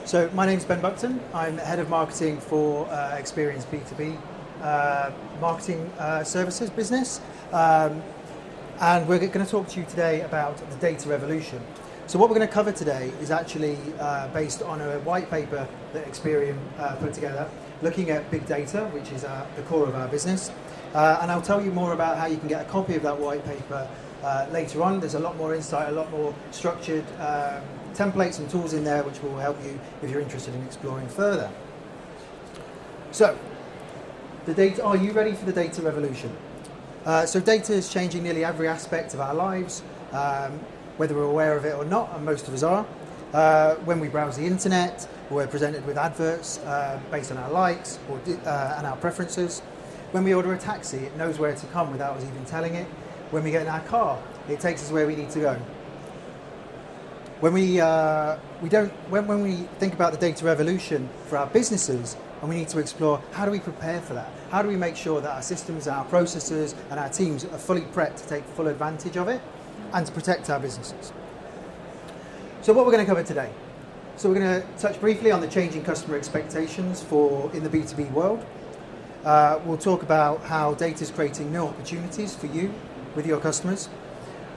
So my name's Ben Buckton. I'm head of marketing for Experian's B2B marketing services business. And we're going to talk to you today about the data revolution. So what we're going to cover today is actually based on a white paper that Experian put together, looking at big data, which is the core of our business. And I'll tell you more about how you can get a copy of that white paper later on. There's a lot more insight, a lot more structured templates and tools in there which will help you if you're interested in exploring further. So, the data, are you ready for the data revolution? So data is changing nearly every aspect of our lives, whether we're aware of it or not, and most of us are. When we browse the internet, we're presented with adverts based on our likes and our preferences. When we order a taxi, it knows where to come without us even telling it. When we get in our car, it takes us where we need to go. When we think about the data revolution for our businesses, and we need to explore how do we prepare for that? How do we make sure that our systems, our processes, and our teams are fully prepped to take full advantage of it and to protect our businesses? So what we're going to cover today. So we're going to touch briefly on the changing customer expectations in the B2B world. We'll talk about how data is creating new opportunities for you with your customers.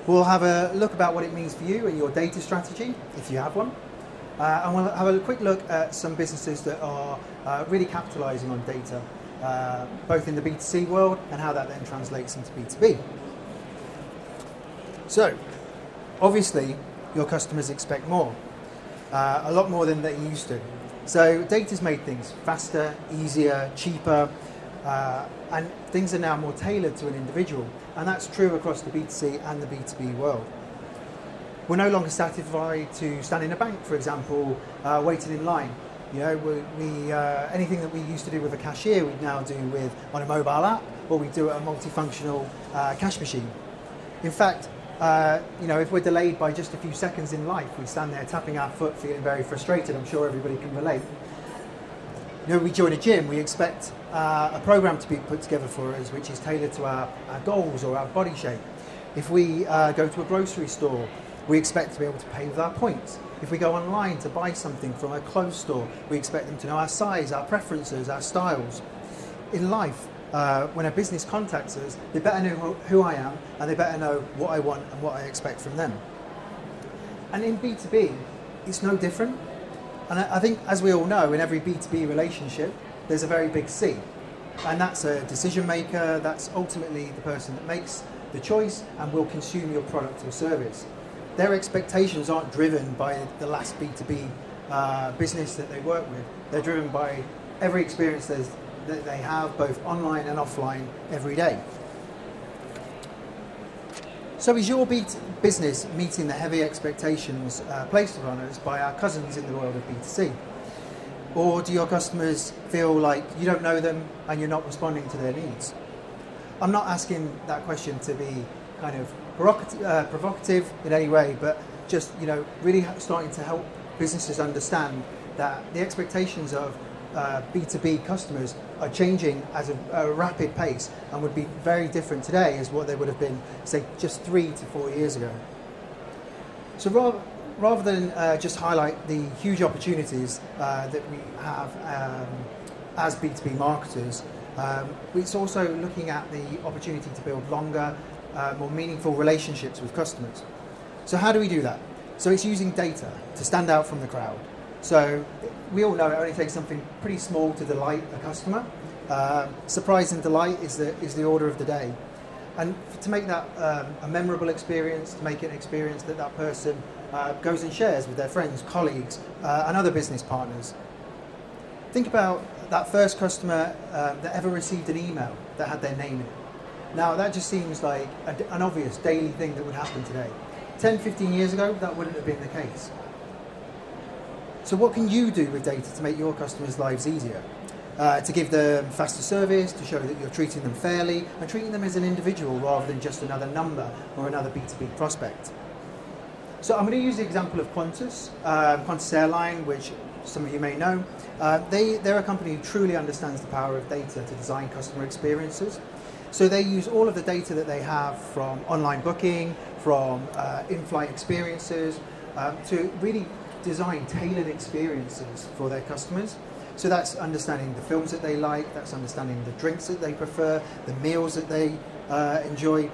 We'll have a look about what it means for you and your data strategy, if you have one. And we'll have a quick look at some businesses that are really capitalising on data, both in the B2C world and how that then translates into B2B. So, obviously, your customers expect more, a lot more than they used to. So data's made things faster, easier, cheaper, and things are now more tailored to an individual. And that's true across the B2C and the B2B world. We're no longer satisfied to stand in a bank, for example, waiting in line. You know, anything that we used to do with a cashier, we now do on a mobile app, or we do it a multifunctional cash machine. In fact, you know, if we're delayed by just a few seconds in life, we stand there tapping our foot, feeling very frustrated. I'm sure everybody can relate. You know, we join a gym, we expect a program to be put together for us, which is tailored to our goals or our body shape. If we go to a grocery store, we expect to be able to pay with our points. If we go online to buy something from a clothes store, we expect them to know our size, our preferences, our styles. In life, when a business contacts us, they better know who I am, and they better know what I want and what I expect from them. And in B2B, it's no different. And I think, as we all know, in every B2B relationship, there's a very big C. And that's a decision maker, that's ultimately the person that makes the choice and will consume your product or service. Their expectations aren't driven by the last B2B business that they work with. They're driven by every experience that they have, both online and offline, every day. So is your business meeting the heavy expectations placed upon us by our cousins in the world of B2C? Or do your customers feel like you don't know them and you're not responding to their needs? I'm not asking that question to be kind of provocative in any way, but just, you know, really starting to help businesses understand that the expectations of B2B customers are changing at a rapid pace and would be very different today as what they would have been, say, just 3 to 4 years ago. So rather than just highlight the huge opportunities that we have as B2B marketers, it's also looking at the opportunity to build longer, more meaningful relationships with customers. So how do we do that? So it's using data to stand out from the crowd. So we all know it only takes something pretty small to delight a customer. Surprise and delight is the order of the day. And to make that a memorable experience, to make it an experience that that person goes and shares with their friends, colleagues, and other business partners. Think about that first customer that ever received an email that had their name in it. Now, that just seems like an obvious daily thing that would happen today. 10, 15 years ago, that wouldn't have been the case. So what can you do with data to make your customers' lives easier? To give them faster service, to show that you're treating them fairly, and treating them as an individual rather than just another number or another B2B prospect. So I'm going to use the example of Qantas, Qantas Airline, which some of you may know. They're a company who truly understands the power of data to design customer experiences. So they use all of the data that they have from online booking, from in-flight experiences, to really design tailored experiences for their customers. So that's understanding the films that they like, that's understanding the drinks that they prefer, the meals that they enjoy.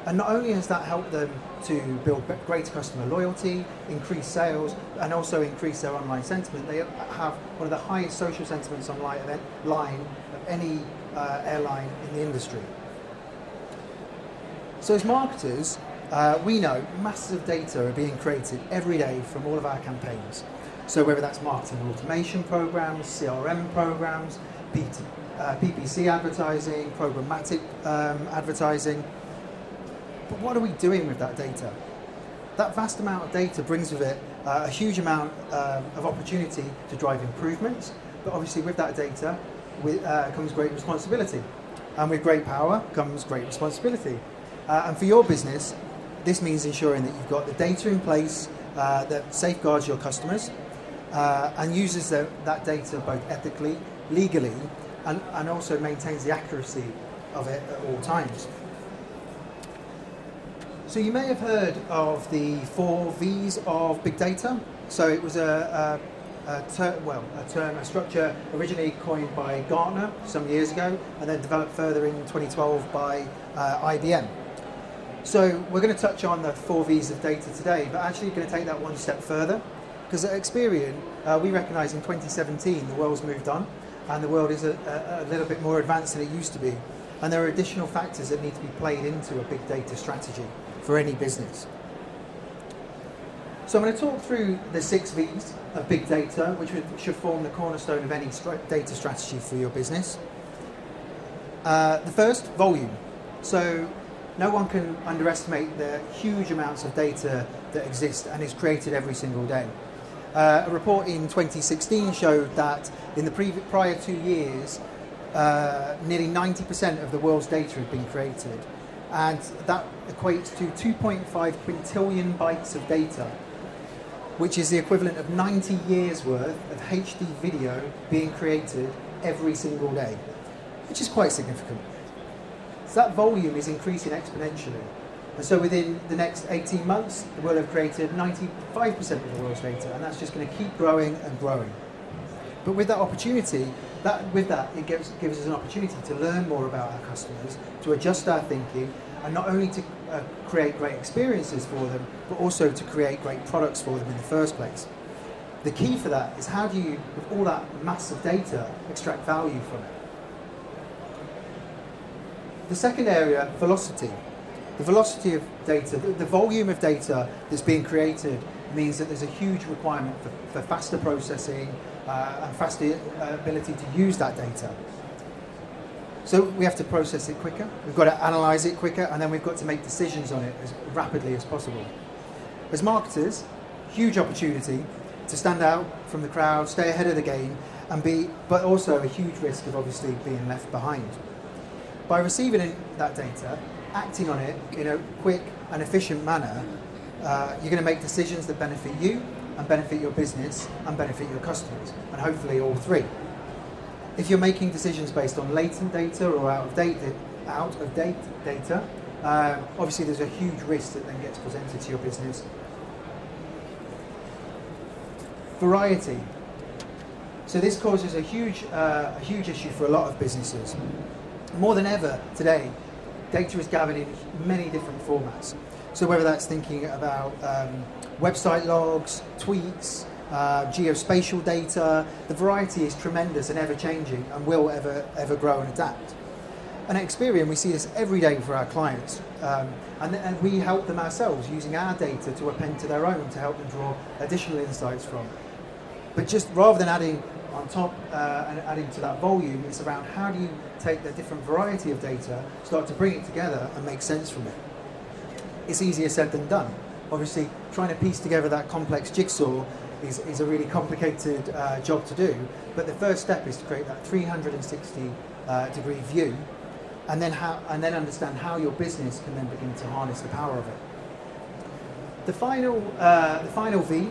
And not only has that helped them to build greater customer loyalty, increase sales, and also increase their online sentiment, they have one of the highest social sentiments online of any airline in the industry. So as marketers, we know masses of data are being created every day from all of our campaigns. So whether that's marketing automation programs, CRM programs, PPC advertising, programmatic advertising. But what are we doing with that data? That vast amount of data brings with it a huge amount of opportunity to drive improvements. But obviously with that data comes great responsibility. And with great power comes great responsibility. And for your business, this means ensuring that you've got the data in place that safeguards your customers and uses that data both ethically, legally, and also maintains the accuracy of it at all times. So you may have heard of the 4 V's of big data. So it was a structure originally coined by Gartner some years ago, and then developed further in 2012 by IBM. So we're going to touch on the 4 V's of data today, but actually going to take that one step further, because at Experian, we recognise in 2017 the world's moved on, and the world is a little bit more advanced than it used to be, and there are additional factors that need to be played into a big data strategy for any business. So I'm going to talk through the 6 V's of big data, which should form the cornerstone of any data strategy for your business. The first, volume. So no one can underestimate the huge amounts of data that exist and is created every single day. A report in 2016 showed that in the prior 2 years, nearly 90% of the world's data had been created. And that equates to 2.5 quintillion bytes of data, which is the equivalent of 90 years worth of HD video being created every single day, which is quite significant. So that volume is increasing exponentially. And so within the next 18 months, the world have created 95% of the world's data, and that's just going to keep growing and growing. But with that opportunity, it gives us an opportunity to learn more about our customers, to adjust our thinking, and not only to create great experiences for them, but also to create great products for them in the first place. The key for that is how do you, with all that massive data, extract value from it? The second area, velocity. The velocity of data, the volume of data that's being created means that there's a huge requirement for faster processing and faster ability to use that data. So we have to process it quicker, we've got to analyze it quicker, and then we've got to make decisions on it as rapidly as possible. As marketers, huge opportunity to stand out from the crowd, stay ahead of the game, but also a huge risk of obviously being left behind. By receiving that data, acting on it in a quick and efficient manner, you're going to make decisions that benefit you, and benefit your business, and benefit your customers, and hopefully all three. If you're making decisions based on latent data or out-of-date data, obviously there's a huge risk that then gets presented to your business. Variety. So this causes a huge issue for a lot of businesses. More than ever today, data is gathered in many different formats. So whether that's thinking about website logs, tweets, geospatial data, the variety is tremendous and ever-changing and will ever grow and adapt. And at Experian, we see this every day for our clients. And we help them ourselves using our data to append to their own to help them draw additional insights from. But just rather than adding on top and adding to that volume, it's around how do you take the different variety of data, start to bring it together and make sense from it. It's easier said than done. Obviously, trying to piece together that complex jigsaw is a really complicated job to do, but the first step is to create that 360-degree view, and then understand how your business can then begin to harness the power of it. The final V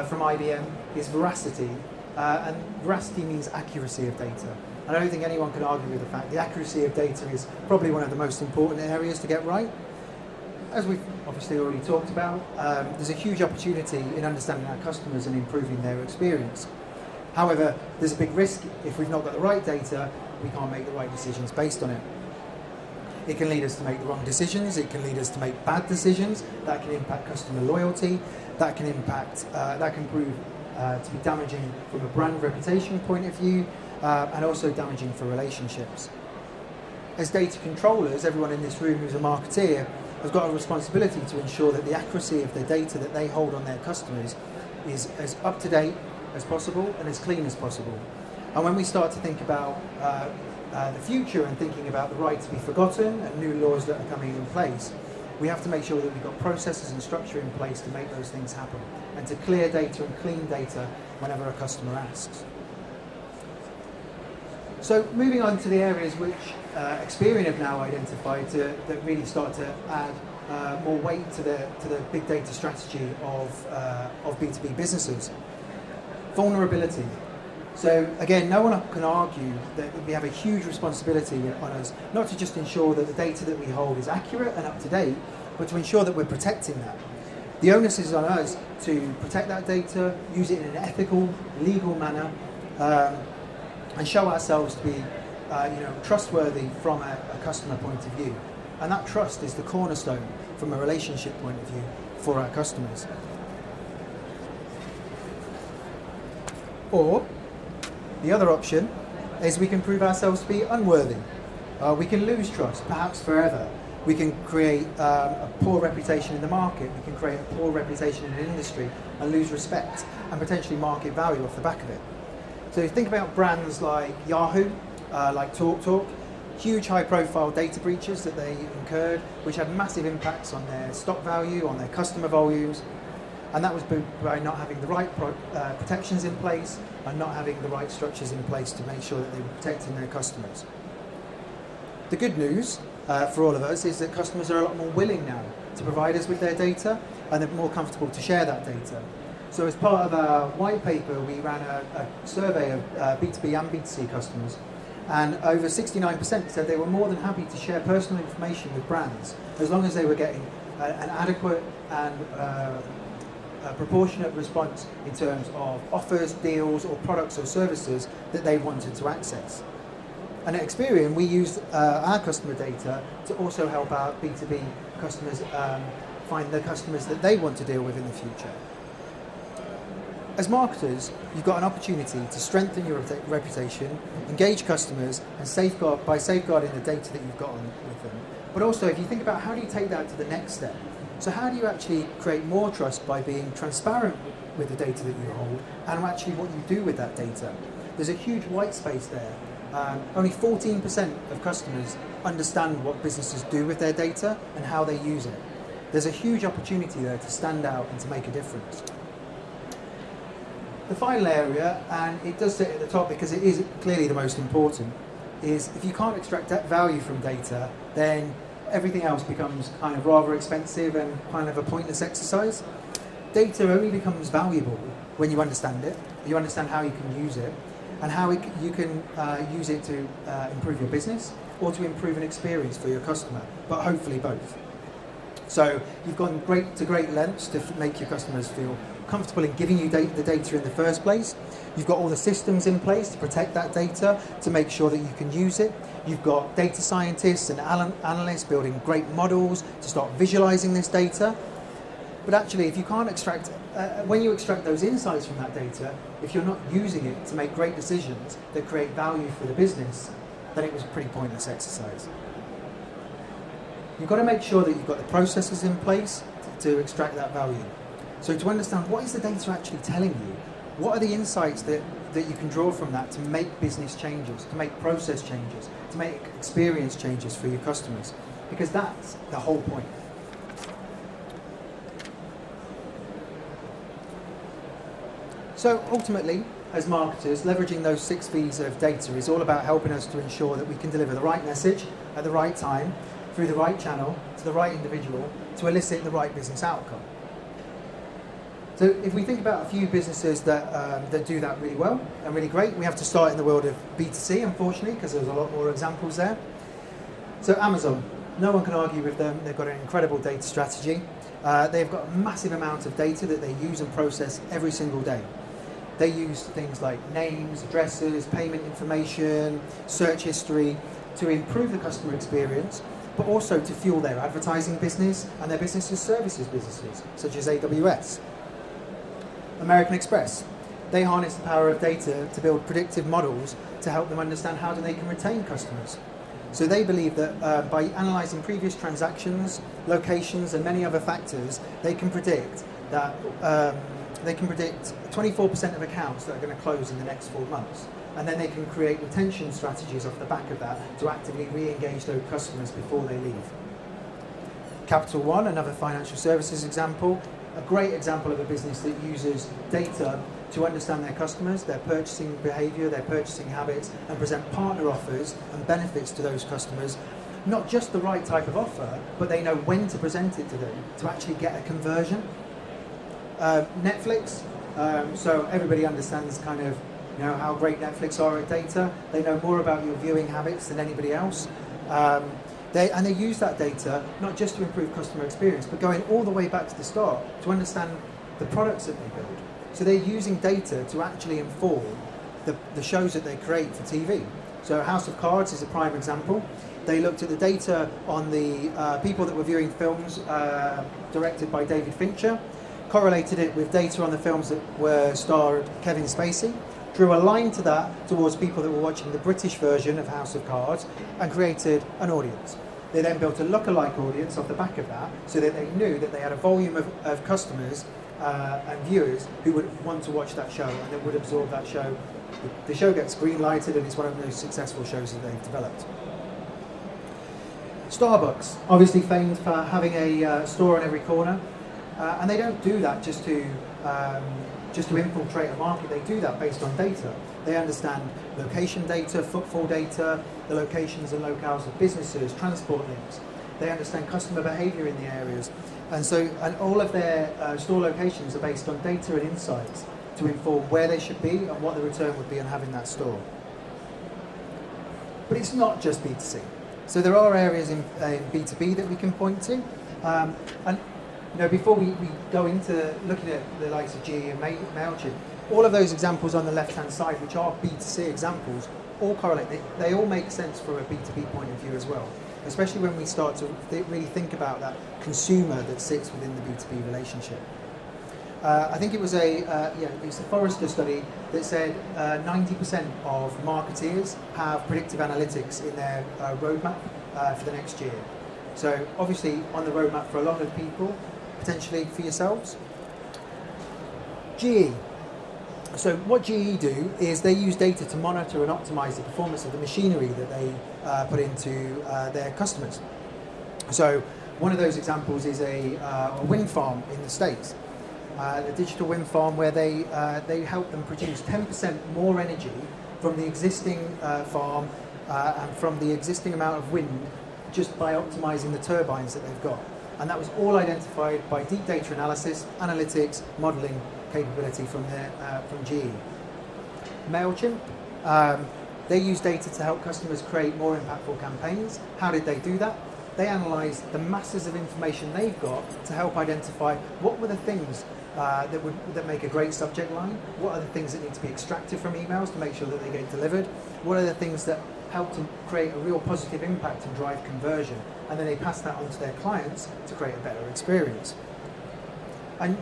from IBM is veracity, and veracity means accuracy of data. And I don't think anyone can argue with the fact the accuracy of data is probably one of the most important areas to get right. as we've obviously already talked about, there's a huge opportunity in understanding our customers and improving their experience. However, there's a big risk if we've not got the right data, we can't make the right decisions based on it. It can lead us to make the wrong decisions, it can lead us to make bad decisions, that can impact customer loyalty, that can prove to be damaging from a brand reputation point of view, and also damaging for relationships. As data controllers, everyone in this room who's a marketeer has got a responsibility to ensure that the accuracy of the data that they hold on their customers is as up to date as possible and as clean as possible. And when we start to think about the future and thinking about the right to be forgotten and new laws that are coming in place, we have to make sure that we've got processes and structure in place to make those things happen and to clear data and clean data whenever a customer asks. So moving on to the areas which Experian have now identified that really start to add more weight to the big data strategy of B2B businesses. Vulnerability. So again, no one can argue that we have a huge responsibility on us, not to just ensure that the data that we hold is accurate and up to date, but to ensure that we're protecting that. The onus is on us to protect that data, use it in an ethical, legal manner, and show ourselves to be trustworthy from a customer point of view. And that trust is the cornerstone from a relationship point of view for our customers. Or the other option is we can prove ourselves to be unworthy. We can lose trust, perhaps forever. We can create a poor reputation in the market. We can create a poor reputation in an industry and lose respect and potentially market value off the back of it. So you think about brands like Yahoo, like TalkTalk, huge high-profile data breaches that they incurred, which had massive impacts on their stock value, on their customer volumes, and that was by not having the right protections in place and not having the right structures in place to make sure that they were protecting their customers. The good news for all of us is that customers are a lot more willing now to provide us with their data, and they're more comfortable to share that data. So as part of our white paper, we ran a survey of B2B and B2C customers, and over 69% said they were more than happy to share personal information with brands as long as they were getting an adequate and a proportionate response in terms of offers, deals, or products or services that they wanted to access. And at Experian, we used our customer data to also help our B2B customers find the customers that they want to deal with in the future. As marketers, you've got an opportunity to strengthen your reputation, engage customers, and safeguarding the data that you've got with them. But also, if you think about how do you take that to the next step? So how do you actually create more trust by being transparent with the data that you hold and actually what you do with that data? There's a huge white space there. Only 14% of customers understand what businesses do with their data and how they use it. There's a huge opportunity there to stand out and to make a difference. The final area, and it does sit at the top because it is clearly the most important, is if you can't extract that value from data, then everything else becomes kind of rather expensive and kind of a pointless exercise. Data only becomes valuable when you understand it, you understand how you can use it, and how you can use it to improve your business or to improve an experience for your customer, but hopefully both. So you've gone to great lengths to make your customers feel comfortable in giving you the data in the first place. You've got all the systems in place to protect that data, to make sure that you can use it. You've got data scientists and analysts building great models to start visualizing this data. But actually, if you can't extract, when you extract those insights from that data, if you're not using it to make great decisions that create value for the business, then it was a pretty pointless exercise. You've got to make sure that you've got the processes in place to extract that value. So to understand what is the data actually telling you, what are the insights that you can draw from that to make business changes, to make process changes, to make experience changes for your customers, because that's the whole point. So ultimately, as marketers, leveraging those 6 V's of data is all about helping us to ensure that we can deliver the right message at the right time, through the right channel, to the right individual, to elicit the right business outcome. So if we think about a few businesses that do that really well and really great, we have to start in the world of B2C, unfortunately, because there's a lot more examples there. So Amazon. No one can argue with them. They've got an incredible data strategy. They've got a massive amount of data that they use and process every single day. They use things like names, addresses, payment information, search history to improve the customer experience, but also to fuel their advertising business and their business services businesses, such as AWS. American Express. They harness the power of data to build predictive models to help them understand how they can retain customers. So they believe that by analysing previous transactions, locations, and many other factors, they can predict that 24% of accounts that are going to close in the next 4 months. And then they can create retention strategies off the back of that to actively re-engage those customers before they leave. Capital One, another financial services example, a great example of a business that uses data to understand their customers, their purchasing behaviour, their purchasing habits, and present partner offers and benefits to those customers. Not just the right type of offer, but they know when to present it to them to actually get a conversion. Netflix, so everybody understands kind of how great Netflix are at data. They know more about your viewing habits than anybody else. They use that data not just to improve customer experience, but going all the way back to the start to understand the products that they build. So they're using data to actually inform the shows that they create for TV. So House of Cards is a prime example. They looked at the data on the people that were viewing films directed by David Fincher, correlated it with data on the films that were starred Kevin Spacey, drew a line to that towards people that were watching the British version of House of Cards, and created an audience. They then built a lookalike audience off the back of that, so that they knew that they had a volume of customers and viewers who would want to watch that show and that would absorb that show. The show gets green-lighted, and it's one of the most successful shows that they've developed. Starbucks, obviously famed for having a store on every corner, and they don't do that just to infiltrate a market. They do that based on data. They understand location data, footfall data, the locations and locales of businesses, transport links. They understand customer behaviour in the areas. And all of their store locations are based on data and insights to inform where they should be and what the return would be on having that store. But it's not just B2C. So there are areas in B2B that we can point to. Before we go into looking at the likes of GE and MailChimp, all of those examples on the left-hand side, which are B2C examples, all correlate. They all make sense from a B2B point of view as well, especially when we start to really think about that consumer that sits within the B2B relationship. I think it was it's a Forrester study that said 90% of marketeers have predictive analytics in their roadmap for the next year. So obviously on the roadmap for a lot of people, potentially for yourselves. GE. So what GE do is they use data to monitor and optimize the performance of the machinery that they put into their customers. So one of those examples is a wind farm in the States. A digital wind farm where they help them produce 10% more energy from the existing farm and from the existing amount of wind just by optimizing the turbines that they've got. And that was all identified by deep data analysis, analytics, modeling capability from GE. MailChimp, they use data to help customers create more impactful campaigns. How did they do that? They analysed the masses of information they've got to help identify what were the things that make a great subject line, what are the things that need to be extracted from emails to make sure that they get delivered, what are the things that help to create a real positive impact and drive conversion, and then they pass that on to their clients to create a better experience. And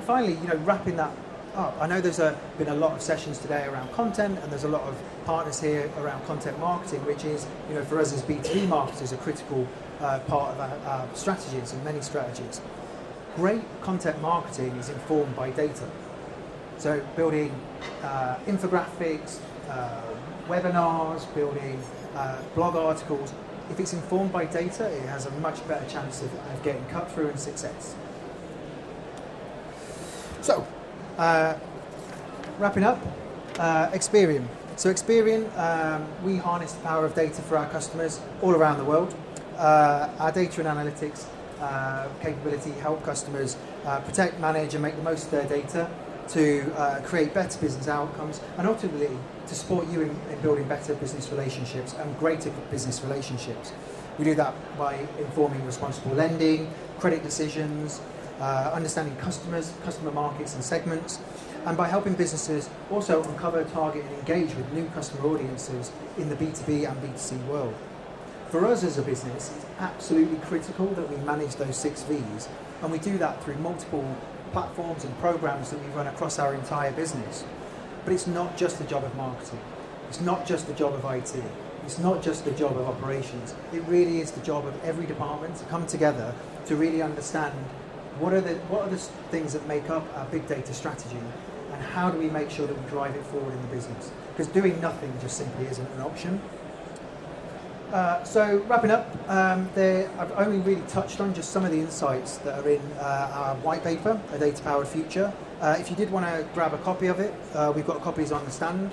finally, wrapping that up, I know there's been a lot of sessions today around content, and there's a lot of partners here around content marketing, which is, for us as B2B marketers, a critical part of our strategies and many strategies. Great content marketing is informed by data. So building infographics, webinars, building blog articles, if it's informed by data, it has a much better chance of getting cut through and success. So, wrapping up, Experian. So Experian, we harness the power of data for our customers all around the world. Our data and analytics capability help customers protect, manage, and make the most of their data to create better business outcomes, and ultimately to support you in building better business relationships and greater business relationships. We do that by informing responsible lending, credit decisions, understanding customer markets and segments, and by helping businesses also uncover, target and engage with new customer audiences in the B2B and B2C world. For us as a business, it's absolutely critical that we manage those 6 V's, and we do that through multiple platforms and programs that we run across our entire business. But it's not just the job of marketing, it's not just the job of IT, it's not just the job of operations. It really is the job of every department to come together to really understand what are the things that make up our big data strategy, and how do we make sure that we drive it forward in the business? Because doing nothing just simply isn't an option. So wrapping up, I've only really touched on just some of the insights that are in our white paper, A Data-Powered Future. If you did want to grab a copy of it, we've got copies on the stand,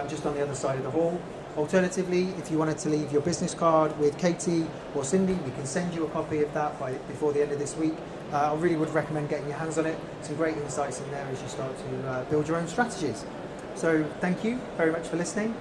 just on the other side of the hall. Alternatively, if you wanted to leave your business card with Katie or Cindy, we can send you a copy of that before the end of this week. I really would recommend getting your hands on it. Some great insights in there as you start to build your own strategies. So thank you very much for listening.